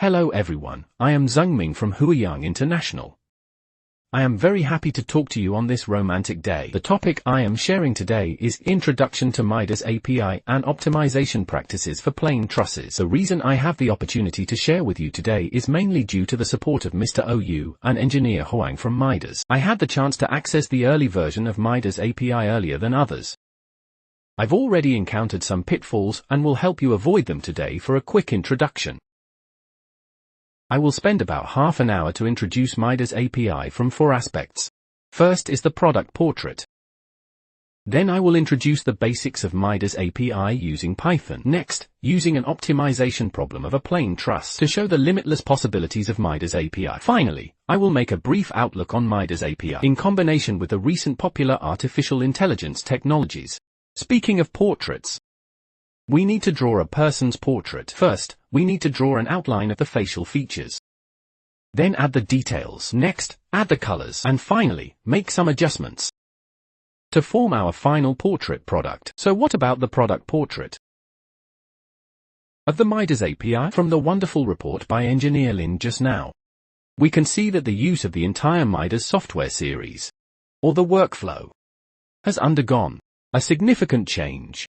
Hello everyone, I am Zhengming from Huiyang International. I am very happy to talk to you on this romantic day. The topic I am sharing today is Introduction to MIDAS API and Optimization Practices for Plain Trusses. The reason I have the opportunity to share with you today is mainly due to the support of Mr. OU and engineer Huang from MIDAS. I had the chance to access the early version of MIDAS API earlier than others. I've already encountered some pitfalls and will help you avoid them today for a quick introduction. I will spend about half an hour to introduce MIDAS API from 4 aspects. First is the product portrait. Then I will introduce the basics of MIDAS API using Python. Next, using an optimization problem of a plain truss to show the limitless possibilities of MIDAS API. Finally, I will make a brief outlook on MIDAS API in combination with the recent popular artificial intelligence technologies. Speaking of portraits, we need to draw a person's portrait. First, we need to draw an outline of the facial features. Then add the details. Next, add the colors. And finally, make some adjustments to form our final portrait product. So what about the product portrait of the MIDAS API? From the wonderful report by Engineer Lin just now, we can see that the use of the entire MIDAS software series, or the workflow, has undergone a significant change.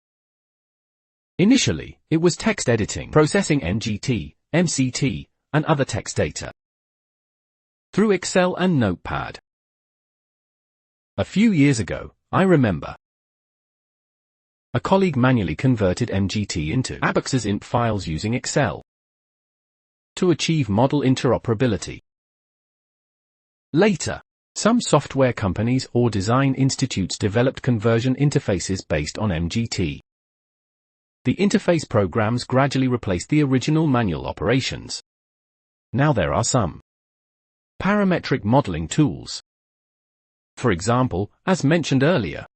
Initially, it was text editing, processing NGT, MCT, and other text data through Excel and Notepad. A few years ago, I remember a colleague manually converted MGT into ABAX's INT files using Excel to achieve model interoperability. Later, some software companies or design institutes developed conversion interfaces based on MGT. The interface programs gradually replaced the original manual operations. Now there are some parametric modeling tools. For example, as mentioned earlier,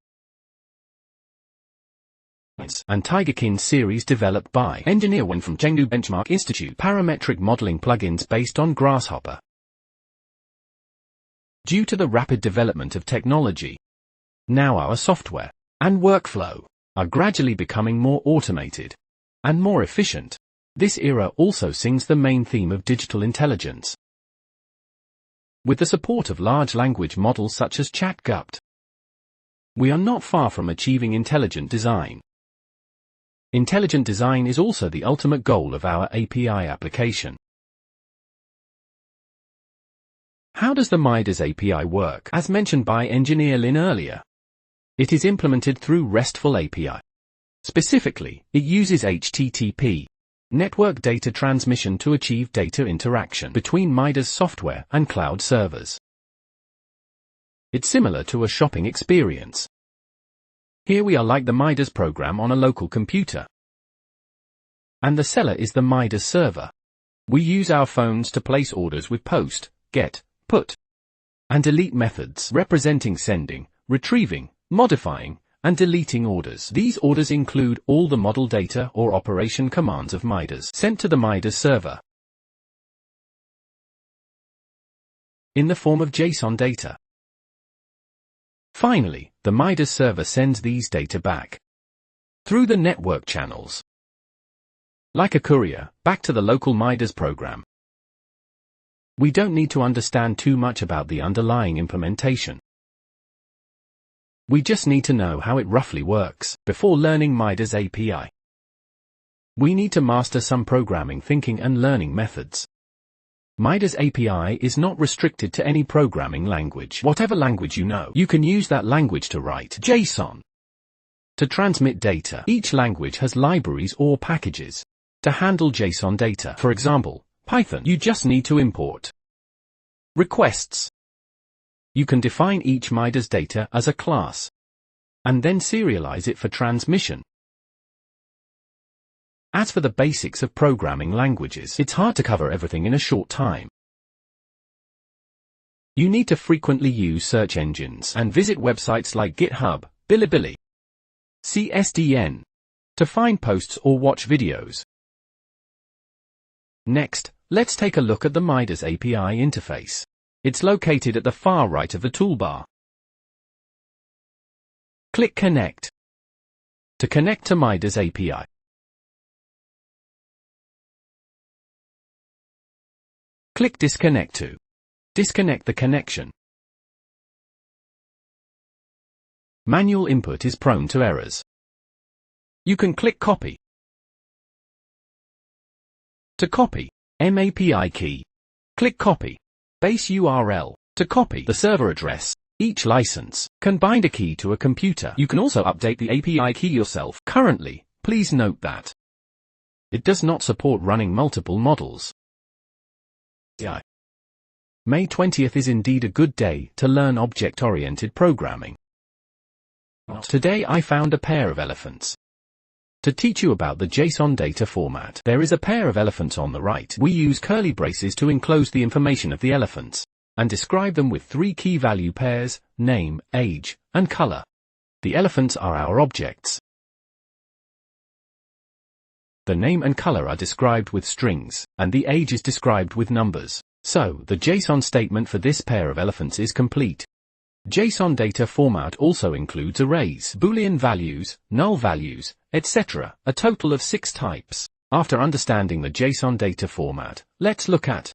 and Tigerkin series developed by Engineer Wen from Chengdu Benchmark Institute, parametric modeling plugins based on Grasshopper. Due to the rapid development of technology, now our software and workflow are gradually becoming more automated and more efficient. This era also sings the main theme of digital intelligence. With the support of large language models such as ChatGPT, we are not far from achieving intelligent design. Intelligent design is also the ultimate goal of our API application. How does the MIDAS API work? As mentioned by Engineer Lin earlier, it is implemented through RESTful API. Specifically, it uses HTTP, network data transmission, to achieve data interaction between MIDAS software and cloud servers. It's similar to a shopping experience. Here we are like the MIDAS program on a local computer, and the seller is the MIDAS server. We use our phones to place orders with post, get, put, and delete methods representing sending, retrieving, modifying, and deleting orders. These orders include all the model data or operation commands of MIDAS sent to the MIDAS server in the form of JSON data. Finally, the MIDAS server sends these data back through the network channels, like a courier, back to the local MIDAS program. We don't need to understand too much about the underlying implementation. We just need to know how it roughly works. Before learning MIDAS API, we need to master some programming thinking and learning methods. MIDAS API is not restricted to any programming language. Whatever language you know, you can use that language to write JSON to transmit data. Each language has libraries or packages to handle JSON data. For example, Python, you just need to import requests. You can define each MIDAS data as a class, and then serialize it for transmission. As for the basics of programming languages, it's hard to cover everything in a short time. You need to frequently use search engines and visit websites like GitHub, Bilibili, CSDN, to find posts or watch videos. Next, let's take a look at the MIDAS API interface. It's located at the far right of the toolbar. Click Connect to connect to MIDAS API. Click Disconnect to disconnect the connection. Manual input is prone to errors. You can click Copy. To copy MAPI key, click Copy base URL. To copy the server address, each license can bind a key to a computer. You can also update the API key yourself. Currently, please note that it does not support running multiple models. May 20th is indeed a good day to learn object-oriented programming. Today I found a pair of elephants. To teach you about the JSON data format, there is a pair of elephants on the right. We use curly braces to enclose the information of the elephants and describe them with 3 key value pairs: name, age, and color. The elephants are our objects. The name and color are described with strings, and the age is described with numbers. So, the JSON statement for this pair of elephants is complete. JSON data format also includes arrays, Boolean values, null values, etc., a total of 6 types. After understanding the JSON data format, let's look at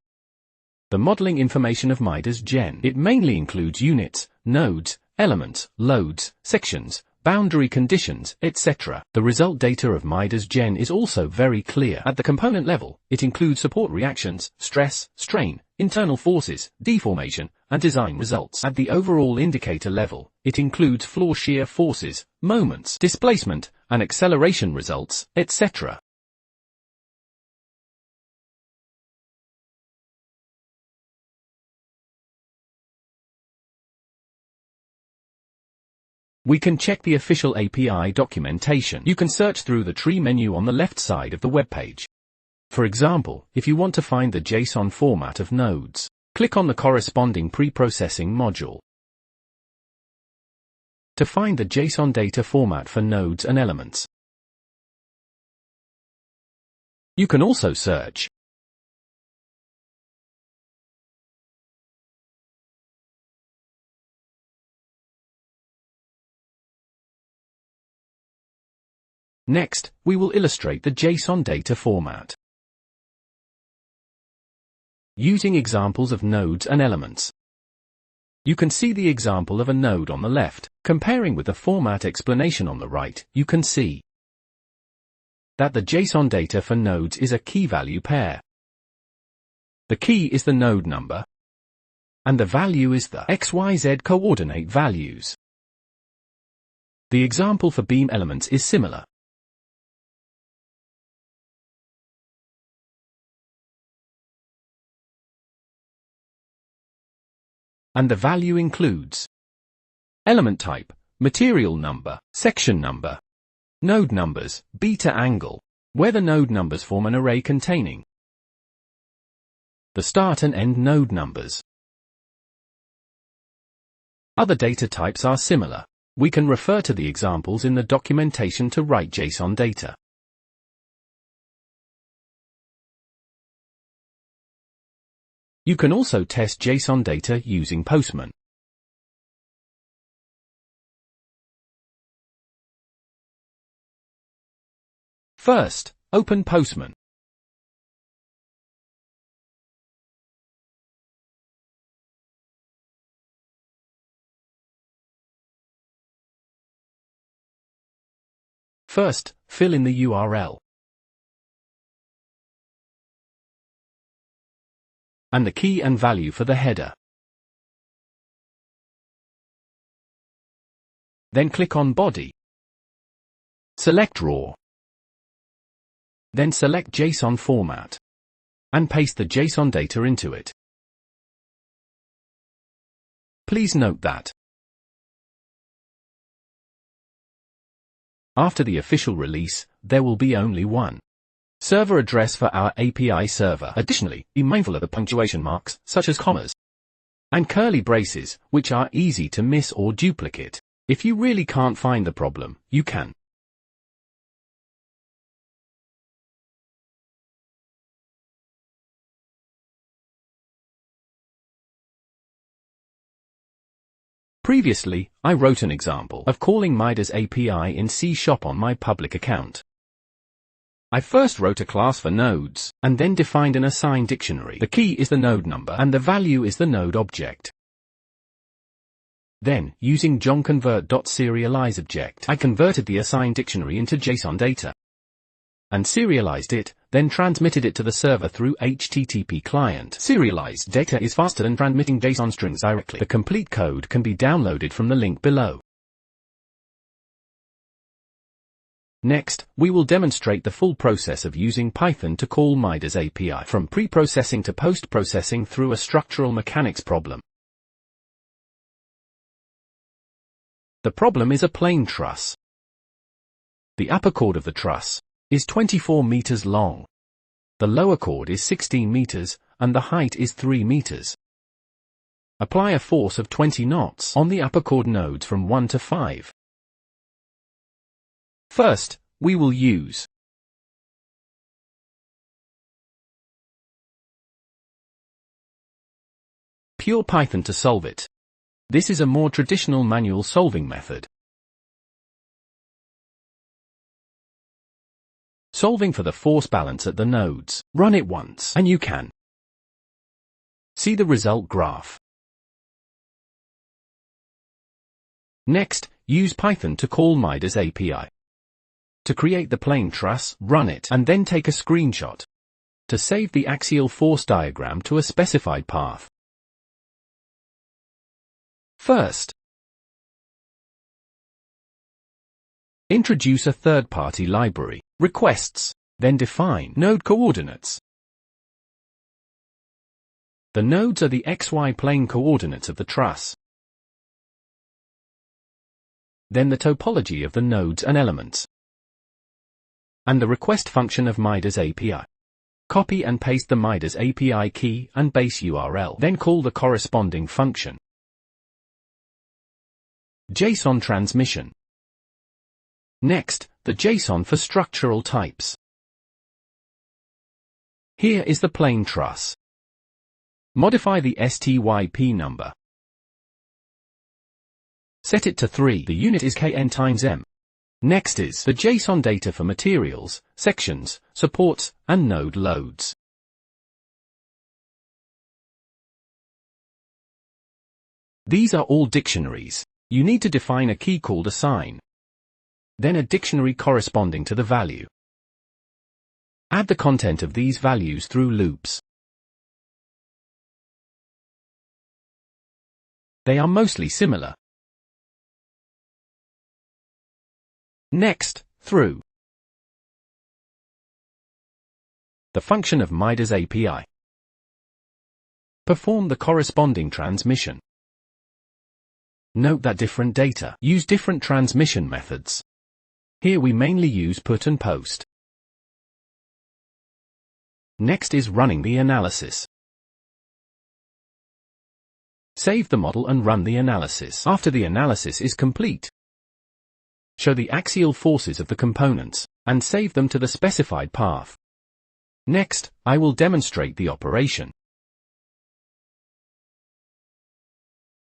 the modeling information of MIDAS Gen. It mainly includes units, nodes, elements, loads, sections, boundary conditions, etc. The result data of MIDAS Gen is also very clear. At the component level, it includes support reactions, stress, strain, internal forces, deformation, and design results. At the overall indicator level, it includes floor shear forces, moments, displacement, and acceleration results, etc. We can check the official API documentation. You can search through the tree menu on the left side of the web page. For example, if you want to find the JSON format of nodes, click on the corresponding pre-processing module. To find the JSON data format for nodes and elements, you can also search Next, we will illustrate the JSON data format using examples of nodes and elements. You can see the example of a node on the left. Comparing with the format explanation on the right, you can see that the JSON data for nodes is a key value pair. The key is the node number, and the value is the XYZ coordinate values. The example for beam elements is similar. And the value includes element type, material number, section number, node numbers, beta angle, where the node numbers form an array containing the start and end node numbers. Other data types are similar. We can refer to the examples in the documentation to write JSON data. You can also test JSON data using Postman. First, open Postman. First, fill in the URL and the key and value for the header. Then click on Body. Select Raw. Then select JSON format and paste the JSON data into it. Please note that after the official release, there will be only one server address for our API server. Additionally, be mindful of the punctuation marks, such as commas and curly braces, which are easy to miss or duplicate. If you really can't find the problem, you can Previously, I wrote an example of calling MIDAS API in C# on my public account. I first wrote a class for nodes, and then defined an assigned dictionary. The key is the node number, and the value is the node object. Then, using JSON-convert.serialize object, I converted the assigned dictionary into JSON data and serialized it, then transmitted it to the server through HTTP client. Serialized data is faster than transmitting JSON strings directly. The complete code can be downloaded from the link below. Next, we will demonstrate the full process of using Python to call MIDAS API, from pre-processing to post-processing through a structural mechanics problem. The problem is a plain truss. The upper chord of the truss is 24 meters long. The lower chord is 16 meters, and the height is 3 meters. Apply a force of 20 knots on the upper chord nodes from 1 to 5. First, we will use pure Python to solve it. This is a more traditional manual solving method. Solving for the force balance at the nodes. Run it once, and you can see the result graph. Next, use Python to call MIDAS API. To create the plain truss, run it, and then take a screenshot to save the axial force diagram to a specified path. First, introduce a third-party library, requests, then define node coordinates. The nodes are the XY plane coordinates of the truss. Then the topology of the nodes and elements, and the request function of MIDAS API. Copy and paste the MIDAS API key and base URL, then call the corresponding function. JSON transmission. Next, the JSON for structural types. Here is the plain truss. Modify the STYP number. Set it to 3. The unit is kn times m. Next is the JSON data for materials, sections, supports, and node loads. These are all dictionaries. You need to define a key called assign, then a dictionary corresponding to the value. Add the content of these values through loops. They are mostly similar. Next, through the function of MIDAS API. Perform the corresponding transmission. Note that different data use different transmission methods. Here we mainly use put and post. Next is running the analysis. Save the model and run the analysis. After the analysis is complete, show the axial forces of the components, and save them to the specified path. Next, I will demonstrate the operation.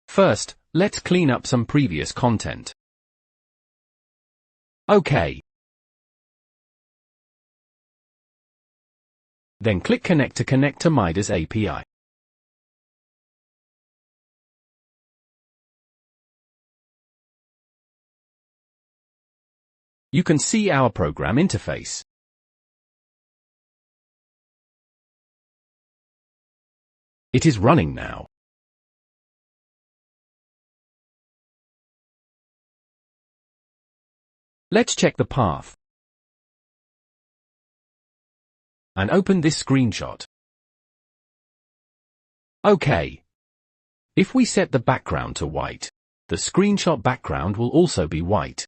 First, let's clean up some previous content. OK. Then click Connect to MIDAS API. You can see our program interface. It is running now. Let's check the path and open this screenshot. OK. If we set the background to white, the screenshot background will also be white.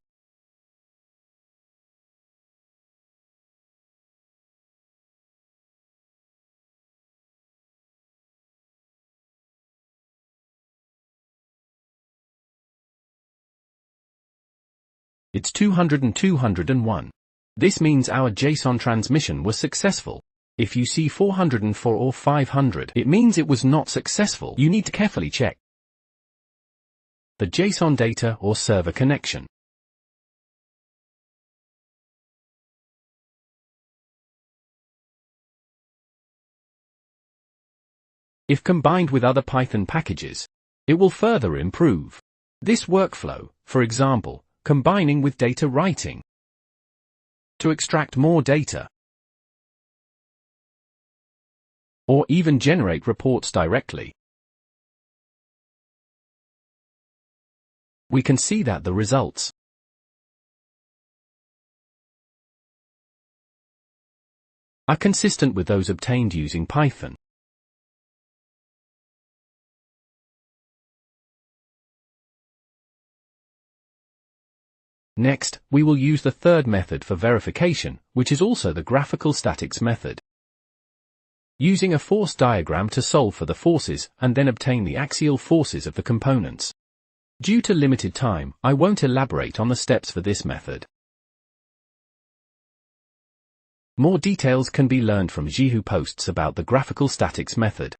It's 200 and 201. This means our JSON transmission was successful. If you see 404 or 500, it means it was not successful. You need to carefully check the JSON data or server connection. If combined with other Python packages, it will further improve this workflow, for example, combining with data writing to extract more data, or even generate reports directly. We can see that the results are consistent with those obtained using Python. Next, we will use the third method for verification, which is also the graphical statics method. Using a force diagram to solve for the forces and then obtain the axial forces of the components. Due to limited time, I won't elaborate on the steps for this method. More details can be learned from Jihu posts about the graphical statics method.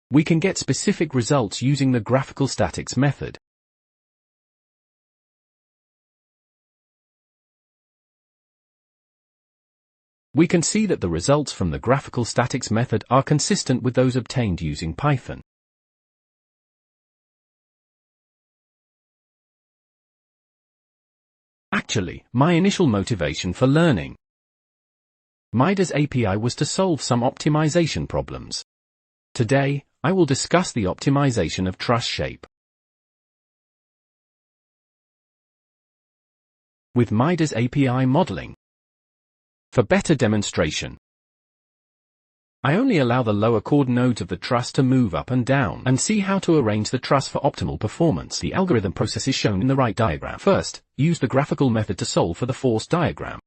We can get specific results using the graphical statics method. We can see that the results from the graphical statics method are consistent with those obtained using Python. Actually, my initial motivation for learning MIDAS API was to solve some optimization problems. Today, I will discuss the optimization of truss shape with MIDAS API modeling. For better demonstration, I only allow the lower chord nodes of the truss to move up and down and see how to arrange the truss for optimal performance. The algorithm process is shown in the right diagram. First, use the graphical method to solve for the force diagram.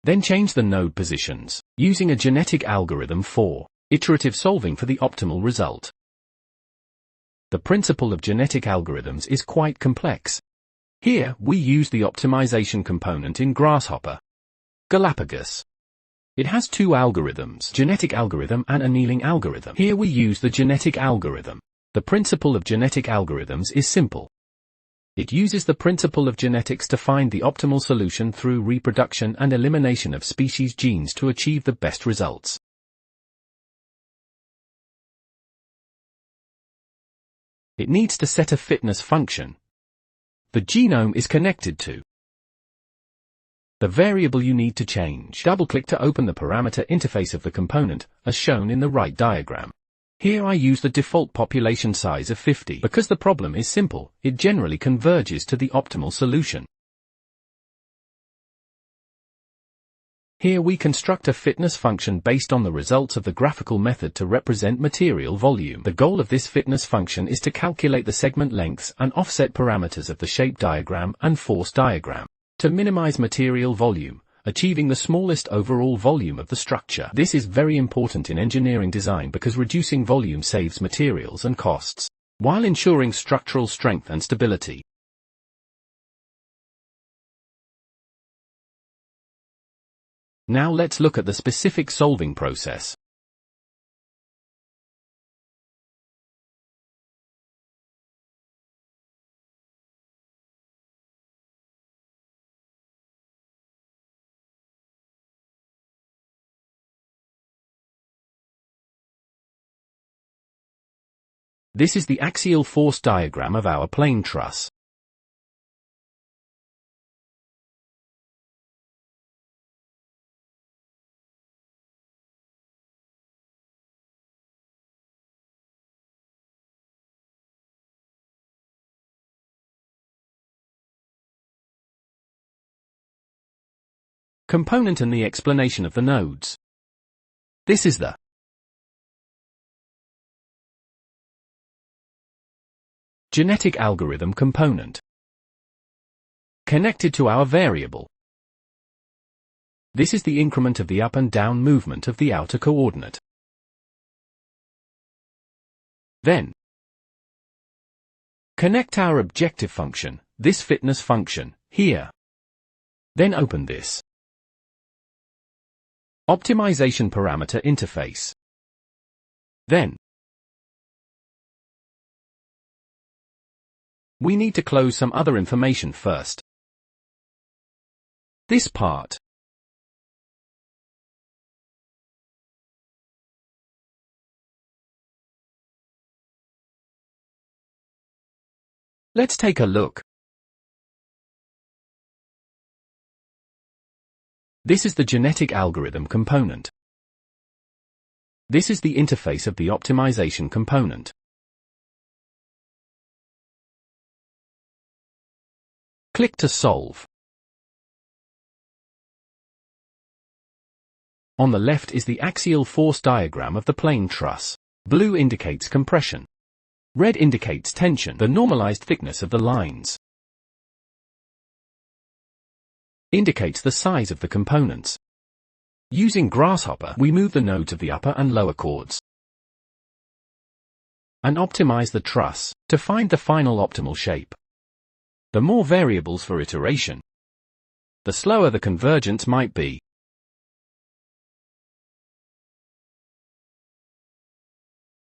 Then change the node positions, using a genetic algorithm for iterative solving for the optimal result. The principle of genetic algorithms is quite complex. Here, we use the optimization component in Grasshopper Galapagos. It has two algorithms, genetic algorithm and annealing algorithm. Here we use the genetic algorithm. The principle of genetic algorithms is simple. It uses the principle of genetics to find the optimal solution through reproduction and elimination of species genes to achieve the best results. It needs to set a fitness function. The genome is connected to the variable you need to change. Double-click to open the parameter interface of the component, as shown in the right diagram. Here I use the default population size of 50. Because the problem is simple, it generally converges to the optimal solution. Here we construct a fitness function based on the results of the graphical method to represent material volume. The goal of this fitness function is to calculate the segment lengths and offset parameters of the shape diagram and force diagram to minimize material volume, achieving the smallest overall volume of the structure. This is very important in engineering design because reducing volume saves materials and costs, while ensuring structural strength and stability. Now let's look at the specific solving process. This is the axial force diagram of our plane truss. Component and the explanation of the nodes. This is the genetic algorithm component connected to our variable. This is the increment of the up and down movement of the outer coordinate. Then, connect our objective function, this fitness function, here. Then open this optimization parameter interface. Then, we need to close some other information first. This part Let's take a look. This is the genetic algorithm component. This is the interface of the optimization component. Click to solve. On the left is the axial force diagram of the plane truss. Blue indicates compression. Red indicates tension, the normalized thickness of the lines. Indicates the size of the components. Using Grasshopper, we move the nodes of the upper and lower chords and optimize the truss to find the final optimal shape. The more variables for iteration, the slower the convergence might be.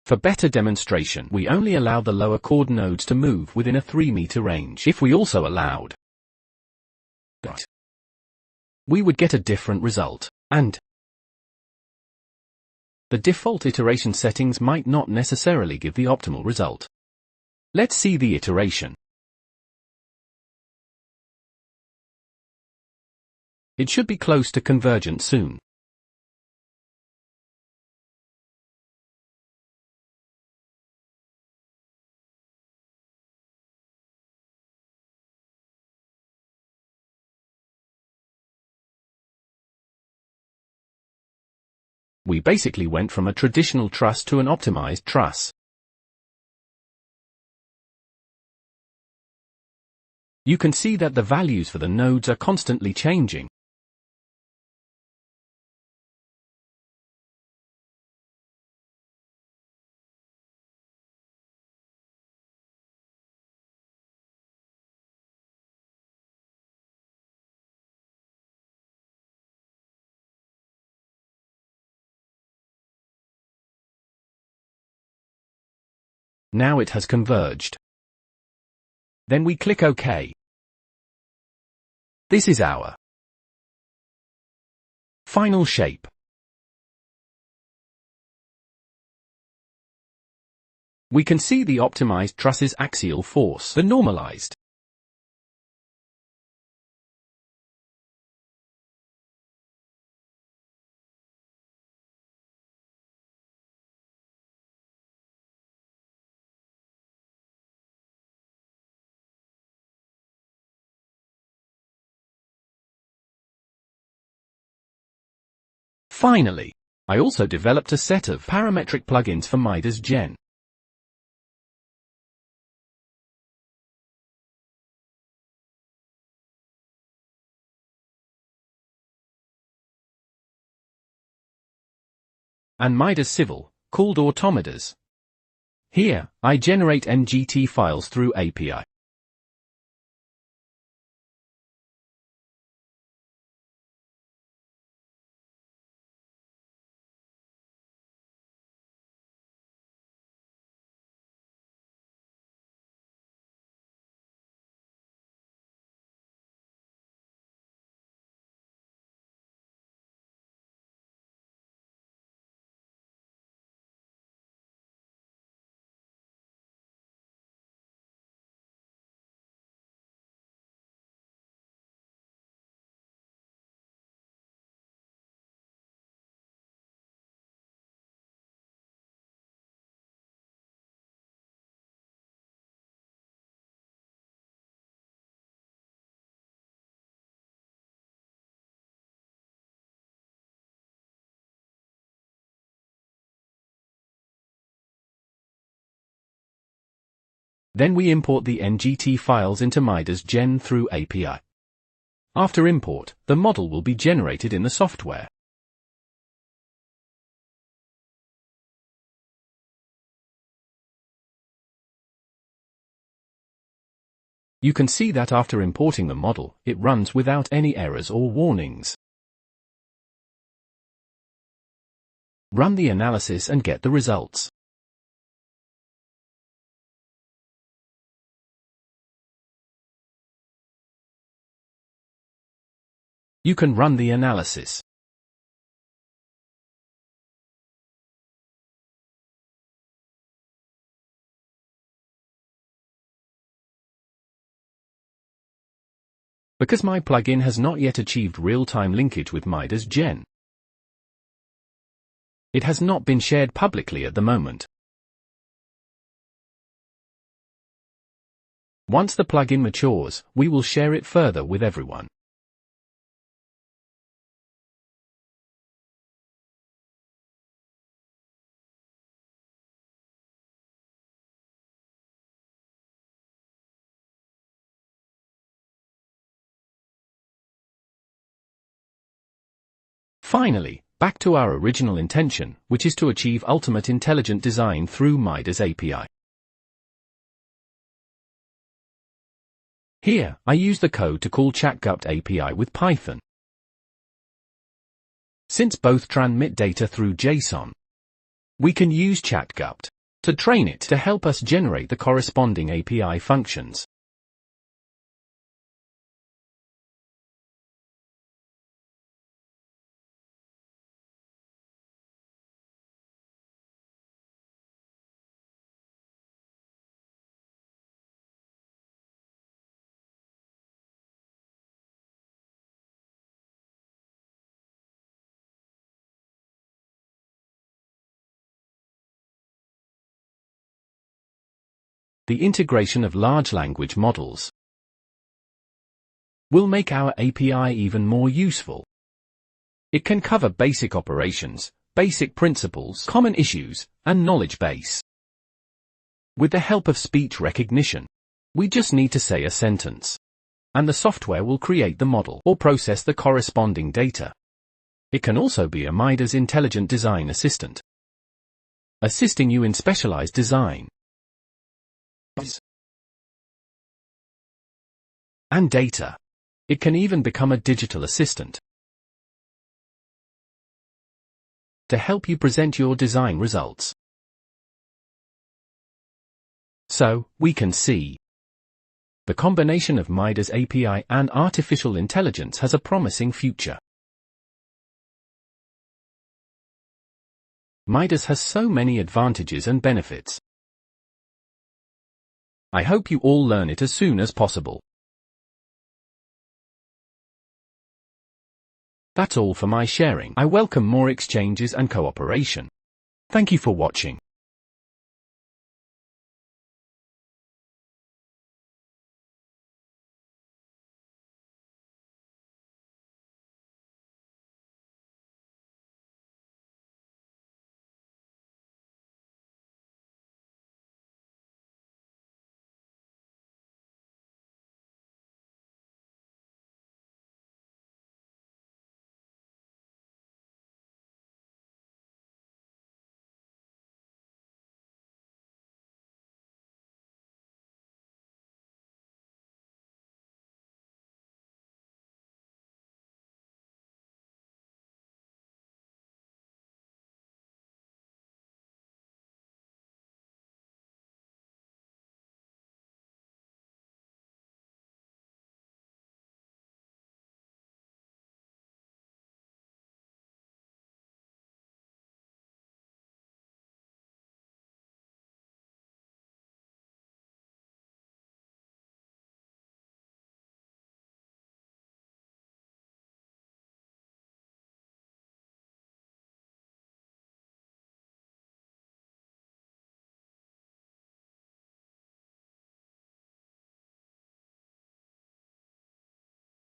For better demonstration, we only allow the lower chord nodes to move within a 3-meter range. If we also allowed that, we would get a different result, and the default iteration settings might not necessarily give the optimal result. Let's see the iteration. It should be close to convergent soon. We basically went from a traditional truss to an optimized truss. You can see that the values for the nodes are constantly changing. Now it has converged. Then we click OK. This is our final shape. We can see the optimized truss's axial force, the normalized. Finally, I also developed a set of parametric plugins for MIDAS Gen. And MIDAS Civil, called Automatas. Here, I generate NGT files through API. Then we import the NGT files into MIDAS Gen through API. After import, the model will be generated in the software. You can see that after importing the model, it runs without any errors or warnings. Run the analysis and get the results. You can run the analysis. because my plugin has not yet achieved real-time linkage with MIDAS Gen. It has not been shared publicly at the moment. Once the plugin matures, we will share it further with everyone. Finally, back to our original intention, which is to achieve ultimate intelligent design through MIDAS API. Here, I use the code to call ChatGupt API with Python. Since both transmit data through JSON, we can use ChatGupt to train it to help us generate the corresponding API functions. The integration of large language models will make our API even more useful. It can cover basic operations, basic principles, common issues, and knowledge base. With the help of speech recognition, we just need to say a sentence, and the software will create the model or process the corresponding data. It can also be a MIDAS intelligent design assistant, assisting you in specialized design and data. It can even become a digital assistant to help you present your design results. So, we can see the combination of MIDAS API and artificial intelligence has a promising future. MIDAS has so many advantages and benefits. I hope you all learn it as soon as possible. That's all for my sharing. I welcome more exchanges and cooperation. Thank you for watching.